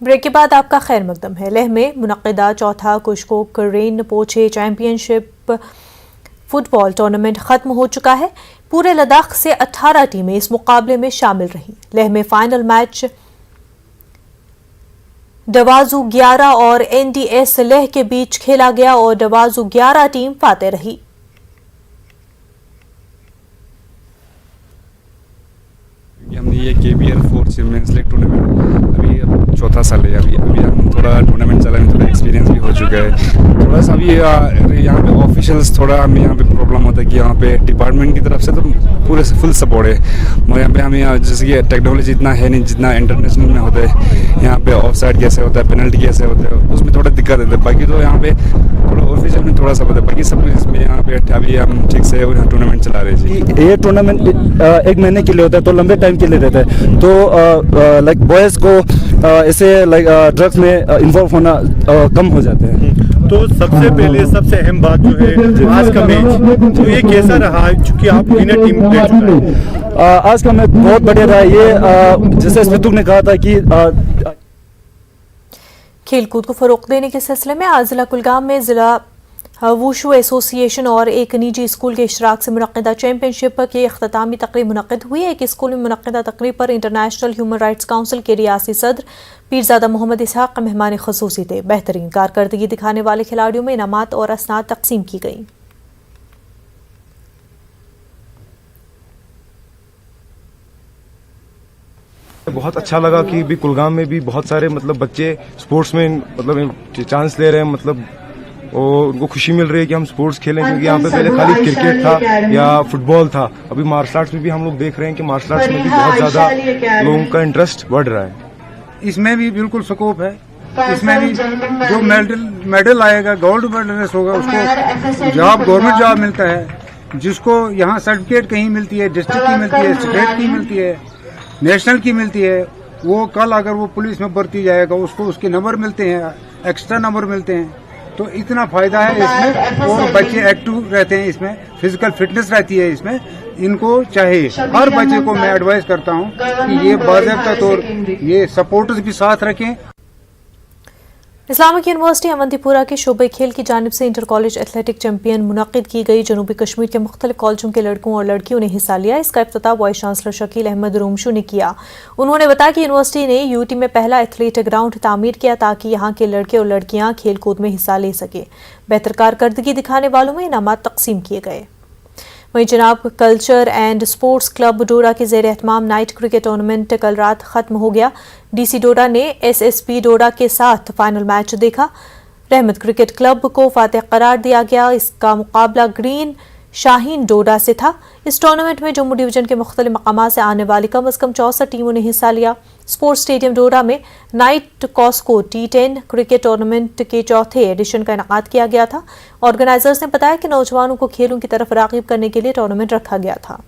Break के बाद आपका खैर मकदम है। लेह में मुनक्किदा चौथा कुश्को करेन पोछे चैंपियनशिप फुटबॉल टूर्नामेंट खत्म हो चुका है। पूरे लद्दाख से 18 टीमें इस मुकाबले में शामिल रहीं। लेह में फाइनल मैच डवाजू 11 और NDS लेह के बीच खेला गया और डवाजू 11 टीम फाते रही। हमने ये KBL force men's league tournament अभी चौथा साल है। अभी हम थोड़ा टूर्नामेंट चलाने थोड़ा एक्सपीरियंस भी हो चुका है। थोड़ा सा अभी यहाँ पे ऑफिशियल्स थोड़ा हमें यहाँ पे प्रॉब्लम होता है कि यहाँ पे डिपार्टमेंट की तरफ से तो पूरे फुल सपोर्ट है, मगर यहाँ पे हमें जैसे कि टेक्नोलॉजी इतना है नहीं जितना इंटरनेशनल में होता है। यहाँ पे ऑफ साइड कैसे होता है, पेनल्टी कैसे होता है, उसमें थोड़ा दिक्कत होता है। बाकी तो यहाँ पे थोड़ा ऑफिशियल में थोड़ा सा होता है, बाकी सब कुछ इसमें यहाँ पे अभी हम ठीक से टूर्नामेंट चला रहे हैं। ये टूर्नामेंट 1 महीने के लिए होता है तो लंबे टाइम के लिए रहता है, तो लाइक बॉयज़ को ऐसे लाइक ड्रग्स में इन्वॉल्व होना कम हो जाते हैं। तो सबसे पहले सबसे अहम बात जो है आज का मैच, तो ये कैसा रहा चूंकि आप विनर टीम ले चुके हैं? आज का मैच बहुत बढ़िया रहा। ये जैसे स्मितुक ने कहा था कि खेलकूद को फरोग देने के सिलसिले में आज जिला कुलगाम में जिला वुशु एसोसिएशन और एक निजी स्कूल के इशराक से मुनक्किदा चैंपियनशिप की इख्तितामी तकरीब मुनक्किद हुई। एक स्कूल में मुनक्किदा तकरीब पर इंटरनेशनल ह्यूमन राइट्स काउंसिल के रियासी सदर पीरजादा मोहम्मद इसहाक मेहमान खसूसी थे। बेहतरीन कारकर्दगी दिखाने वाले खिलाड़ियों में इनामात और असनाद तकसीम की गई। बहुत अच्छा लगा कि भी कुलगाम में भी बहुत सारे मतलब बच्चे स्पोर्ट्स में मतलब चांस ले रहे हैं, मतलब और उनको खुशी मिल रही है कि हम स्पोर्ट्स खेलें, क्योंकि यहाँ पे पहले खाली क्रिकेट था या फुटबॉल था। अभी मार्शल आर्ट्स में भी हम लोग देख रहे हैं कि मार्शल आर्ट्स में भी बहुत ज्यादा लोगों का इंटरेस्ट बढ़ रहा है। इसमें भी बिल्कुल स्कोप है। इसमें भी जो मेडल आएगा, गोल्ड मेडलिस्ट होगा, उसको जॉब गवर्नमेंट जॉब मिलता है। जिसको यहाँ सर्टिफिकेट कहीं मिलती है, डिस्ट्रिक्ट की मिलती है, स्टेट की मिलती है, नेशनल की मिलती है, वो कल अगर वो पुलिस में भर्ती जाएगा उसको उसके नंबर मिलते हैं, एक्स्ट्रा नंबर मिलते हैं। तो इतना फायदा है इसमें, और बच्चे एक्टिव रहते हैं, इसमें फिजिकल फिटनेस रहती है। इसमें इनको चाहिए, हर बच्चे को मैं एडवाइस करता हूँ कि ये बाज़ाब्ता तौर ये सपोर्टर्स भी साथ रखें। इस्लामिक यूनिवर्सिटी अवंतीपुरा के शोबे खेल की जानिब से इंटर कॉलेज एथलेटिक चैंपियन मुनक्किद की गई। जनूबी कश्मीर के मुख्तलिफ कॉलेजों के लड़कों और लड़कियों ने हिस्सा लिया। इसका इफ्तिताह वाइस चांसलर शकील अहमद रूमशू ने किया। उन्होंने बताया कि यूनिवर्सिटी ने यूटी में पहला एथलीट ग्राउंड तामीर किया ताकि यहाँ के लड़के और लड़कियाँ खेल कूद में हिस्सा ले सके। बेहतर कारकर्दगी दिखाने वालों में इनामात तकसीम किए गए। वहीं जनाब कल्चर एंड स्पोर्ट्स क्लब डोडा के ज़ेर एहतमाम नाइट क्रिकेट टूर्नामेंट कल रात खत्म हो गया। DC डोडा ने SSP डोडा के साथ फाइनल मैच देखा। रहमत क्रिकेट क्लब को फातेह करार दिया गया। इसका मुकाबला ग्रीन शाहीन डोडा से था। इस टूर्नामेंट में जम्मू डिवीजन के मुख्तलिफ मकामात से आने वाली कम अज़ कम 64 टीमों ने हिस्सा लिया। स्पोर्ट्स स्टेडियम डोडा में night Costco T10 cricket tournament के चौथे एडिशन का इनेकाद किया गया था। ऑर्गेनाइजर्स ने बताया कि नौजवानों को खेलों की तरफ राग़िब करने के लिए टूर्नामेंट रखा गया था।